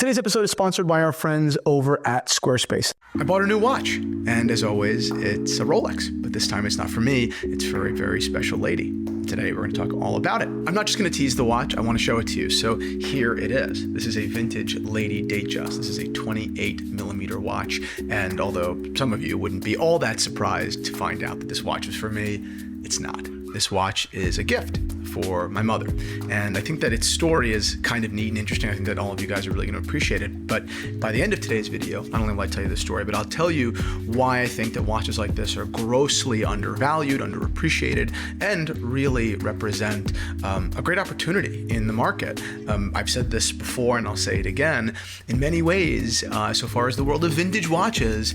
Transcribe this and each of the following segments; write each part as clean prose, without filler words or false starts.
Today's episode is sponsored by our friends over at Squarespace. I bought a new watch, and as always, it's a Rolex, but this time it's not for me, it's for a very special lady. Today we're going to talk all about it. I'm not just going to tease the watch, I want to show it to you. So here it is. This is a vintage Lady Datejust. This is a 28mm watch, and although some of you wouldn't be all that surprised to find out that this watch was for me, it's not. This watch is a gift for my mother. And I think that its story is kind of neat and interesting. I think that all of you guys are really going to appreciate it. But by the end of today's video, not only will I tell you the story, but I'll tell you why I think that watches like this are grossly undervalued, underappreciated, and really represent a great opportunity in the market. I've said this before and I'll say it again. In many ways, so far as the world of vintage watches,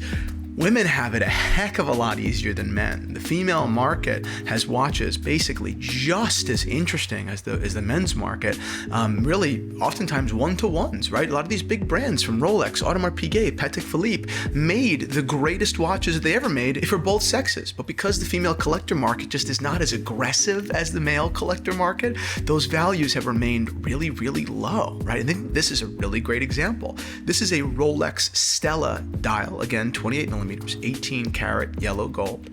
women have it a heck of a lot easier than men. The female market has watches basically just as interesting as the men's market. Really, oftentimes one-to-ones, right? A lot of these big brands from Rolex, Audemars Piguet, Patek Philippe made the greatest watches that they ever made for both sexes. But because the female collector market just is not as aggressive as the male collector market, those values have remained really, really low, right? I think this is a really great example. This is a Rolex Stella dial, again, 28mm. 18 karat yellow gold.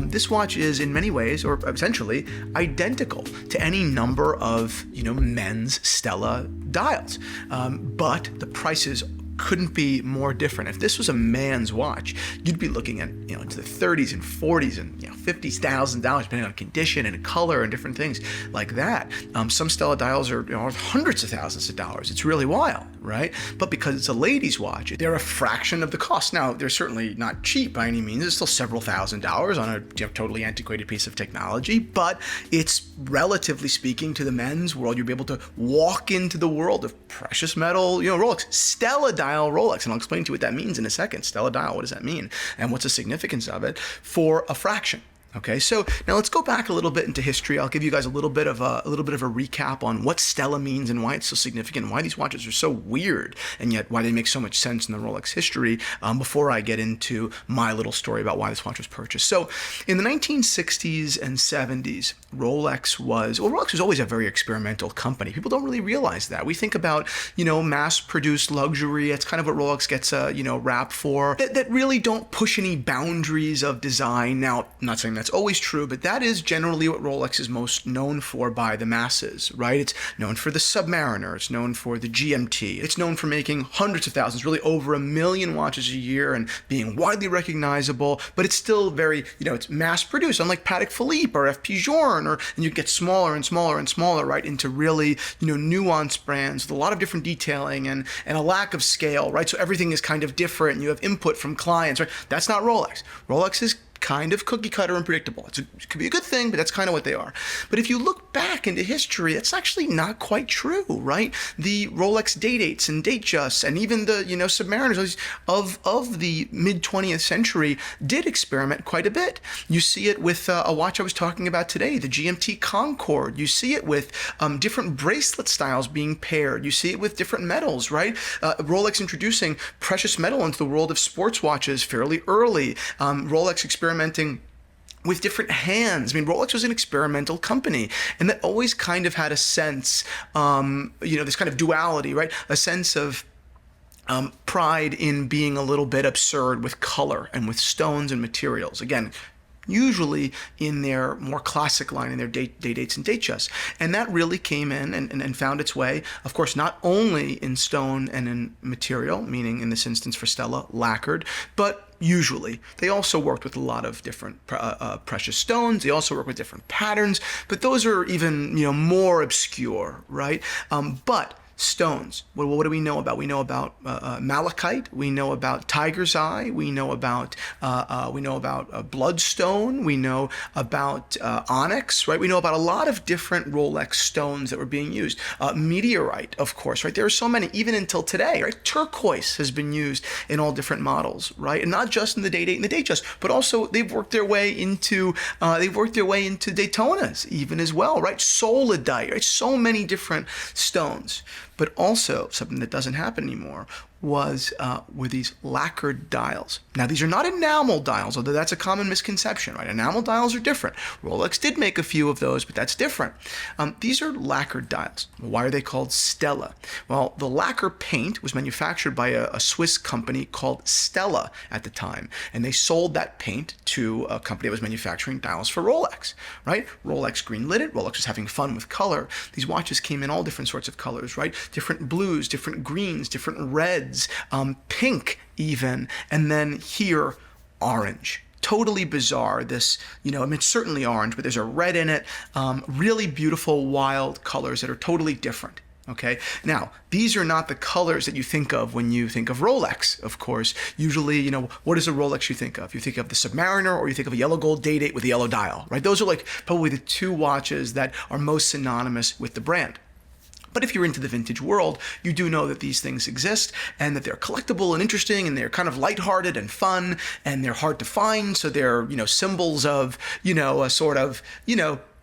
This watch is in many ways, or essentially, identical to any number of, men's Stella dials. But the prices couldn't be more different. If this was a man's watch, you'd be looking at, into the 30s and 40s and, $50,000, depending on condition and color and different things like that. Some Stella dials are, hundreds of thousands of dollars. It's really wild, right? But because it's a lady's watch, they're a fraction of the cost. Now, they're certainly not cheap by any means. It's still several $1,000s on a totally antiquated piece of technology, but it's relatively speaking to the men's world. You'll be able to walk into the world of precious metal, Rolex, Stella Dial Rolex, and I'll explain to you what that means in a second. Stella Dial, what does that mean? And what's the significance of it for a fraction? Okay, so now let's go back a little bit into history. I'll give you guys a little bit of a recap on what Stella means and why it's so significant, and why these watches are so weird, and yet why they make so much sense in the Rolex history. Before I get into my little story about why this watch was purchased. So, in the 1960s and 70s, Rolex was always a very experimental company. People don't really realize that. We think about mass-produced luxury. It's kind of what Rolex gets a rap for. That really don't push any boundaries of design. Now, I'm not saying that's always true, but that is generally what Rolex is most known for by the masses, right? It's known for the Submariner, it's known for the GMT, it's known for making hundreds of thousands, really over 1 million watches a year and being widely recognizable, but it's still very, it's mass produced, unlike Patek Philippe or F. Journe, and you get smaller and smaller and smaller, right, into really, nuanced brands with a lot of different detailing and a lack of scale, right? So everything is kind of different, and you have input from clients, right? That's not Rolex. Rolex is kind of cookie cutter and predictable. It could be a good thing, but that's kind of what they are. But if you look back into history, that's actually not quite true, right? The Rolex Day-Dates and Datejusts and even the, Submariners of the mid-20th century did experiment quite a bit. You see it with a watch I was talking about today, the GMT Concorde. You see it with different bracelet styles being paired. You see it with different metals, right? Rolex introducing precious metal into the world of sports watches fairly early. Rolex experimenting with different hands. I mean, Rolex was an experimental company, and that always kind of had a sense, this kind of duality, right? A sense of pride in being a little bit absurd with color and with stones and materials. Again, usually in their more classic line, in their Day-Dates and Datejusts. And that really came in and found its way, of course, not only in stone and in material, meaning in this instance for Stella, lacquered, but usually they also worked with a lot of different precious stones. They also work with different patterns, but those are even more obscure, right? But stones. What do we know about? We know about malachite. We know about tiger's eye. We know about bloodstone. We know about onyx. Right. We know about a lot of different Rolex stones that were being used. Meteorite, of course. Right. There are so many, even until today. Right. Turquoise has been used in all different models. Right. And not just in the Day-Date and the Datejust, but also they've worked their way into Daytonas even as well. Right. Solidite. Right. So many different stones. But also something that doesn't happen anymore were these lacquered dials. Now, these are not enamel dials, although that's a common misconception, right? Enamel dials are different. Rolex did make a few of those, but that's different. These are lacquered dials. Why are they called Stella? Well, the lacquer paint was manufactured by a Swiss company called Stella at the time, and they sold that paint to a company that was manufacturing dials for Rolex, right? Rolex greenlit it. Rolex was having fun with color. These watches came in all different sorts of colors, right? Different blues, different greens, different reds, pink even, and then here, orange. Totally bizarre. This, it's certainly orange, but there's a red in it. Really beautiful, wild colors that are totally different. Okay. Now, these are not the colors that you think of when you think of Rolex, of course. Usually, what is a Rolex you think of? You think of the Submariner, or you think of a yellow gold Day-Date with a yellow dial, right? Those are like probably the two watches that are most synonymous with the brand. But if you're into the vintage world, you do know that these things exist and that they're collectible and interesting, and they're kind of lighthearted and fun, and they're hard to find. So they're, symbols of, a sort of,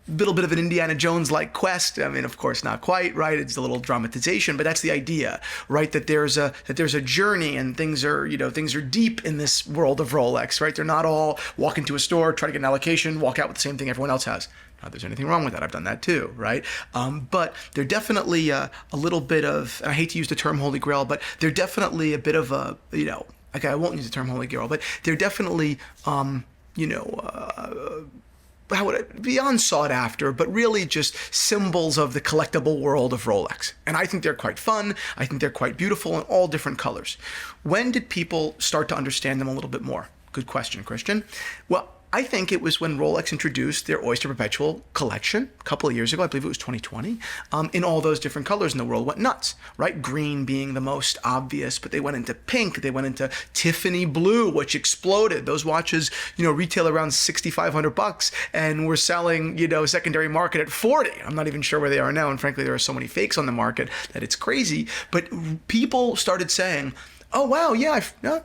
little bit of an Indiana Jones-like quest. I mean, of course, not quite, right? It's a little dramatization, but that's the idea, right? That there's a journey, and things are deep in this world of Rolex, right? They're not all walk into a store, try to get an allocation, walk out with the same thing everyone else has. Not that there's anything wrong with that. I've done that too, right? But they're definitely a little bit of, and I hate to use the term Holy Grail, but they're definitely a bit of a, okay, I won't use the term Holy Grail, but they're definitely, how would it, beyond sought after, but really just symbols of the collectible world of Rolex. And I think they're quite fun. I think they're quite beautiful in all different colors. When did people start to understand them a little bit more? Good question, Christian. Well, I think it was when Rolex introduced their Oyster Perpetual collection a couple of years ago. I believe it was 2020. In all those different colors, and the world went nuts, right? Green being the most obvious, but they went into pink. They went into Tiffany blue, which exploded. Those watches, retail around $6,500, and we're selling, secondary market at 40. I'm not even sure where they are now, and frankly, there are so many fakes on the market that it's crazy. But people started saying, oh, wow, yeah, I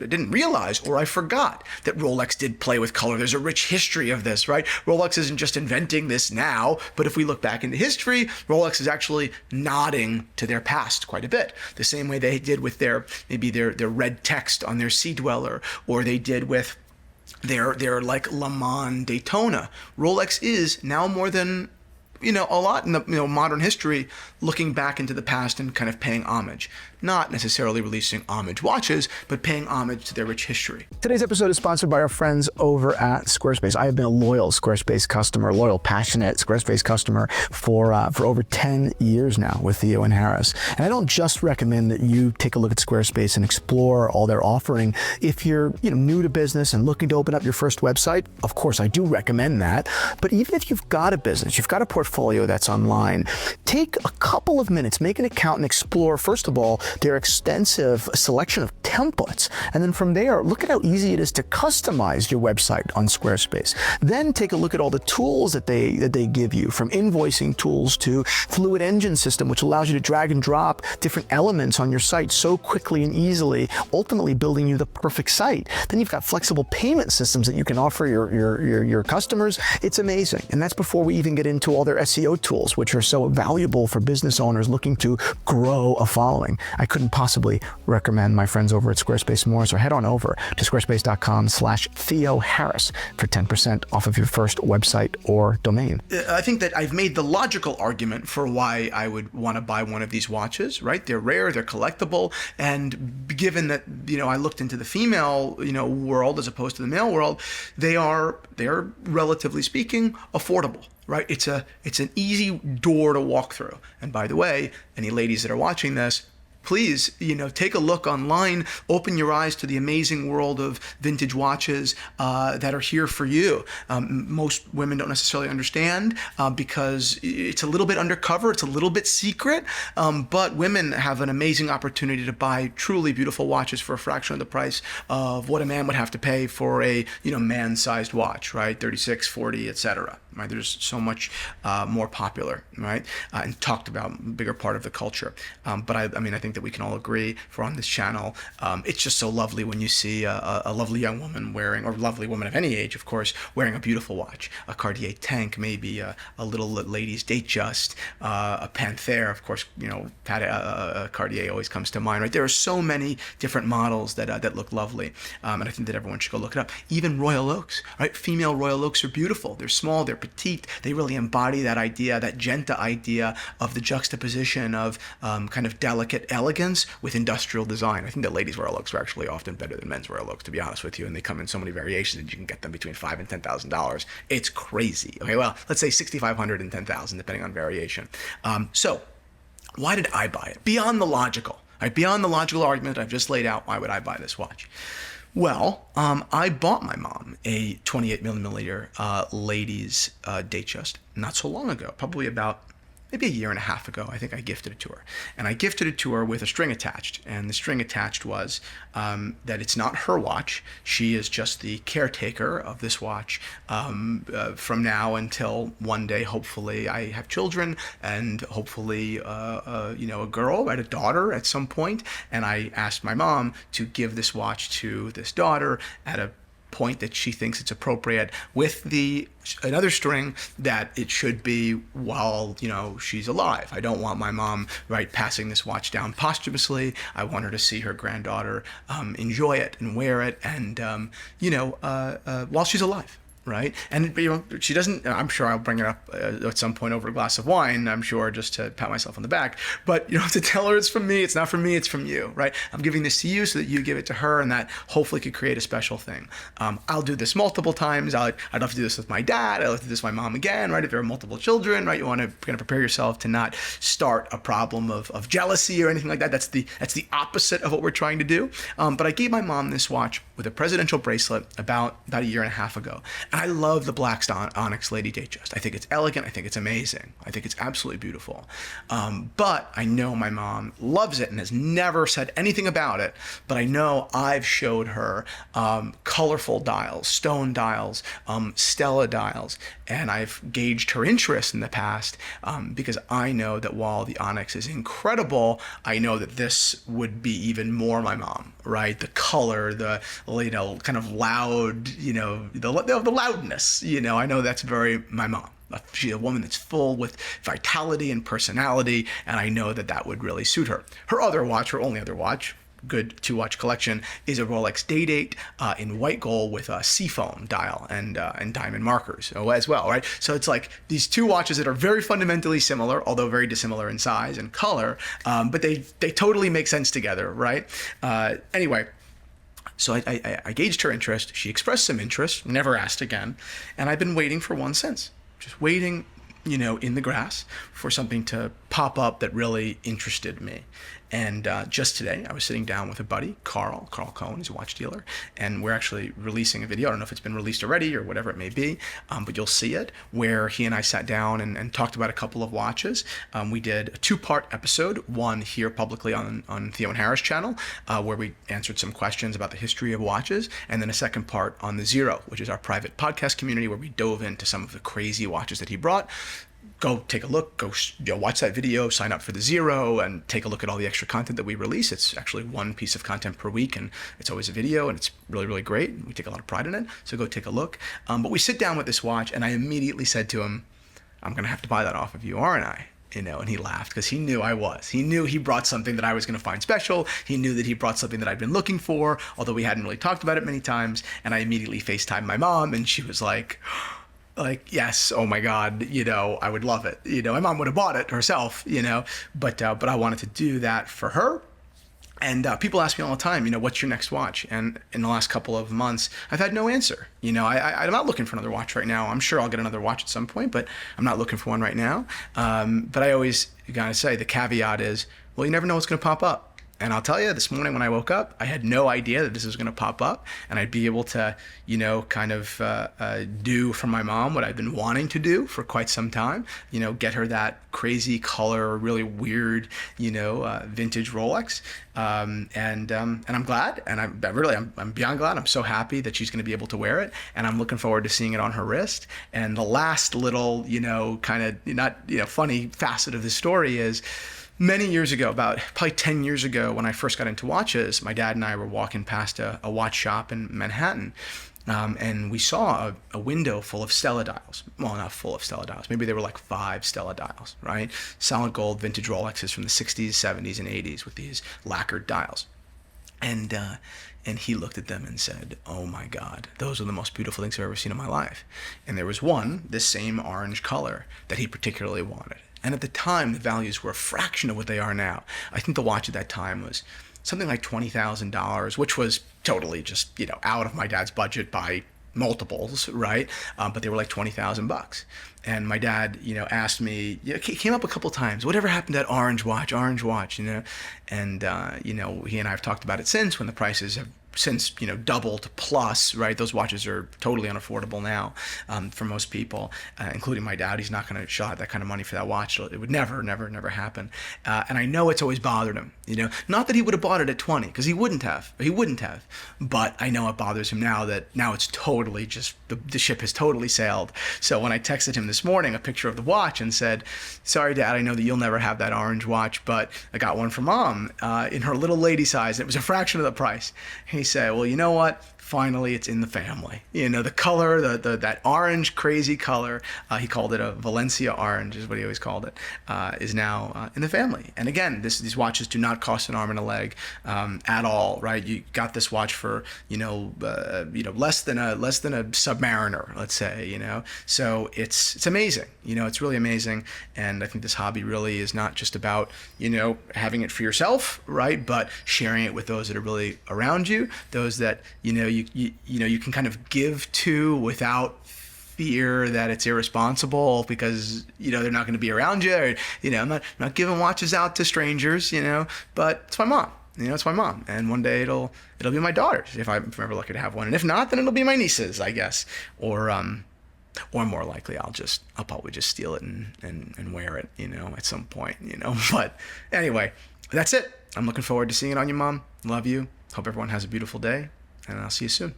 didn't realize, or I forgot that Rolex did play with color. There's a rich history of this, right? Rolex isn't just inventing this now, but if we look back into history, Rolex is actually nodding to their past quite a bit. The same way they did with their red text on their Sea Dweller, or they did with their like Le Mans Daytona. Rolex is now more than a lot in the modern history, looking back into the past and kind of paying homage. Not necessarily releasing homage watches, but paying homage to their rich history. Today's episode is sponsored by our friends over at Squarespace. I have been a loyal Squarespace customer, passionate Squarespace customer for over 10 years now with Theo and Harris. And I don't just recommend that you take a look at Squarespace and explore all their offering. If you're new to business and looking to open up your first website, of course, I do recommend that. But even if you've got a business, you've got a portfolio that's online, take a couple of minutes, make an account, and explore, first of all, their extensive selection of templates. And then from there, look at how easy it is to customize your website on Squarespace. Then take a look at all the tools that they give you, from invoicing tools to Fluid Engine system, which allows you to drag and drop different elements on your site so quickly and easily, ultimately building you the perfect site. Then you've got flexible payment systems that you can offer your customers. It's amazing. And that's before we even get into all their SEO tools, which are so valuable for business owners looking to grow a following. I couldn't possibly recommend my friends over at Squarespace more, so head on over to squarespace.com/Theo Harris for 10% off of your first website or domain. I think that I've made the logical argument for why I would want to buy one of these watches, right? They're rare, they're collectible, and given that, I looked into the female, world as opposed to the male world, they're relatively speaking affordable. Right? It's an easy door to walk through. And by the way, any ladies that are watching this, please, take a look online, open your eyes to the amazing world of vintage watches that are here for you. Most women don't necessarily understand because it's a little bit undercover, it's a little bit secret, but women have an amazing opportunity to buy truly beautiful watches for a fraction of the price of what a man would have to pay for a, man-sized watch, right? 36, 40, etc. right? There's so much more popular, right? And talked about, bigger part of the culture. But I mean, I think that we can all agree, if we're on this channel, it's just so lovely when you see a lovely young woman wearing, or lovely woman of any age, of course, wearing a beautiful watch, a Cartier Tank, maybe a little Ladies Datejust, a Panthère, of course, you know, Cartier always comes to mind, right? There are so many different models that look lovely, and I think that everyone should go look it up. Even Royal Oaks, right? Female Royal Oaks are beautiful. They're small, they're petite. They really embody that idea, that genta idea of the juxtaposition of kind of delicate elegance with industrial design. I think that ladies' Royal Oaks are actually often better than men's Royal Oaks, to be honest with you, and they come in so many variations that you can get them between $5,000 and $10,000. It's crazy. Okay, well, let's say $6,500 and $10,000, depending on variation. So, why did I buy it? Beyond the logical, right? Beyond the logical argument I've just laid out, why would I buy this watch? Well, I bought my mom a 28mm ladies Datejust not so long ago, probably about maybe a year and a half ago. I think I gifted it to her. And I gifted it to her with a string attached. And the string attached was that it's not her watch. She is just the caretaker of this watch from now until one day, hopefully, I have children, and hopefully, you know, a girl, right, a daughter at some point. And I asked my mom to give this watch to this daughter at a point that she thinks it's appropriate, with another string that it should be while, you know, she's alive. I don't want my mom, right, passing this watch down posthumously. I want her to see her granddaughter enjoy it and wear it, and you know, while she's alive. Right? And, you know, she doesn't, I'm sure I'll bring it up at some point over a glass of wine, I'm sure, just to pat myself on the back. But you don't have to tell her it's from me. It's not from me, it's from you, right? I'm giving this to you so that you give it to her, and that hopefully could create a special thing. I'll do this multiple times. I'd love to do this with my dad. I'd love to do this with my mom again, right? If there are multiple children, right? You want to kind of prepare yourself to not start a problem of jealousy or anything like that. That's the opposite of what we're trying to do. But I gave my mom this watch with a presidential bracelet about a year and a half ago. And I love the black onyx Lady Datejust. I think it's elegant. I think it's amazing. I think it's absolutely beautiful. But I know my mom loves it and has never said anything about it. But I know I've showed her colorful dials, stone dials, Stella dials, and I've gauged her interest in the past because I know that while the onyx is incredible, I know that this would be even more my mom, right? The color, the, you know, kind of loud, you know, the loudness, you know, I know that's very my mom. She's a woman that's full with vitality and personality, and I know that that would really suit her. Her other watch, her only other watch, good two-watch collection, is a Rolex Day Date in white gold with a seafoam dial and diamond markers as well, right? So it's like these two watches that are very fundamentally similar, although very dissimilar in size and color, but they totally make sense together, right? Anyway, so I gauged her interest. She expressed some interest, never asked again, and I've been waiting for one since. Just waiting, you know, in the grass for something to pop up that really interested me. And just today, I was sitting down with a buddy, Carl Cohen, he's a watch dealer, and we're actually releasing a video. I don't know if it's been released already or whatever it may be, but you'll see it, where he and I sat down and talked about a couple of watches. We did a two-part episode, one here publicly on Theo and Harris channel, where we answered some questions about the history of watches, and then a second part on the Zero, which is our private podcast community, where we dove into some of the crazy watches that he brought. Go take a look, go watch that video, sign up for the Zero, and take a look at all the extra content that we release. It's actually one piece of content per week, and it's always a video, and it's really, really great. We take a lot of pride in it, so go take a look. But we sit down with this watch, and I immediately said to him, I'm going to have to buy that off of you, aren't I? You know, and he laughed because he knew I was. He knew he brought something that I was going to find special. He knew that he brought something that I'd been looking for, although we hadn't really talked about it many times. And I immediately FaceTimed my mom, and she was like, yes, oh my God, you know, I would love it. You know, my mom would have bought it herself, you know, but I wanted to do that for her. And people ask me all the time, you know, what's your next watch? And in the last couple of months, I've had no answer. You know, I'm not looking for another watch right now. I'm sure I'll get another watch at some point, but I'm not looking for one right now. But I always gotta say, the caveat is, well, you never know what's going to pop up. And I'll tell you, this morning when I woke up, I had no idea that this was going to pop up and I'd be able to, kind of do for my mom what I've been wanting to do for quite some time, get her that crazy color, really weird, vintage Rolex. And I'm glad, and I'm beyond glad. I'm so happy that she's going to be able to wear it, and I'm looking forward to seeing it on her wrist. And the last little, kind of not, funny facet of the story is, many years ago, about probably 10 years ago, when I first got into watches, my dad and I were walking past a watch shop in Manhattan, and we saw a window full of Stella dials. Well, not full of Stella dials. Maybe there were like 5 Stella dials, right? Solid gold vintage Rolexes from the 60s, 70s, and 80s with these lacquered dials. And he looked at them and said, "Oh my God, those are the most beautiful things I've ever seen in my life." And there was one, this same orange color, that he particularly wanted. And at the time, the values were a fraction of what they are now. I think the watch at that time was something like $20,000, which was totally just, out of my dad's budget by multiples, right? But they were like $20,000. And my dad, asked me, came up a couple times, whatever happened to that orange watch, And, he and I have talked about it since, when the prices have since doubled plus, right? Those watches are totally unaffordable now for most people, including my dad. He's not going to shell out that kind of money for that watch. It would never happen. And I know it's always bothered him. Not that he would have bought it at 20, because he wouldn't have. But I know it bothers him now that it's totally just the ship has totally sailed. So when I texted him this morning a picture of the watch and said, "Sorry, Dad, I know that you'll never have that orange watch, but I got one for Mom in her little lady size. It was a fraction of the price." He said, "Well, you know what? Finally, it's in the family." The color, that orange crazy color, he called it a Valencia orange, is what he always called it, is now in the family. And again, these watches do not cost an arm and a leg at all, right? You got this watch for less than a Submariner, let's say, So it's amazing. It's really amazing. And I think this hobby really is not just about having it for yourself, right? But sharing it with those that are really around you, those that you can kind of give to without fear that it's irresponsible because they're not going to be around you, or I'm not giving watches out to strangers, but it's my mom. It's my mom, and one day it'll be my daughter's if I'm ever lucky to have one, and if not, then it'll be my niece's, I guess, or more likely I'll probably just steal it and wear it, at some point, But anyway, that's it. I'm looking forward to seeing it on you, Mom. Love you. Hope everyone has a beautiful day. And I'll see you soon.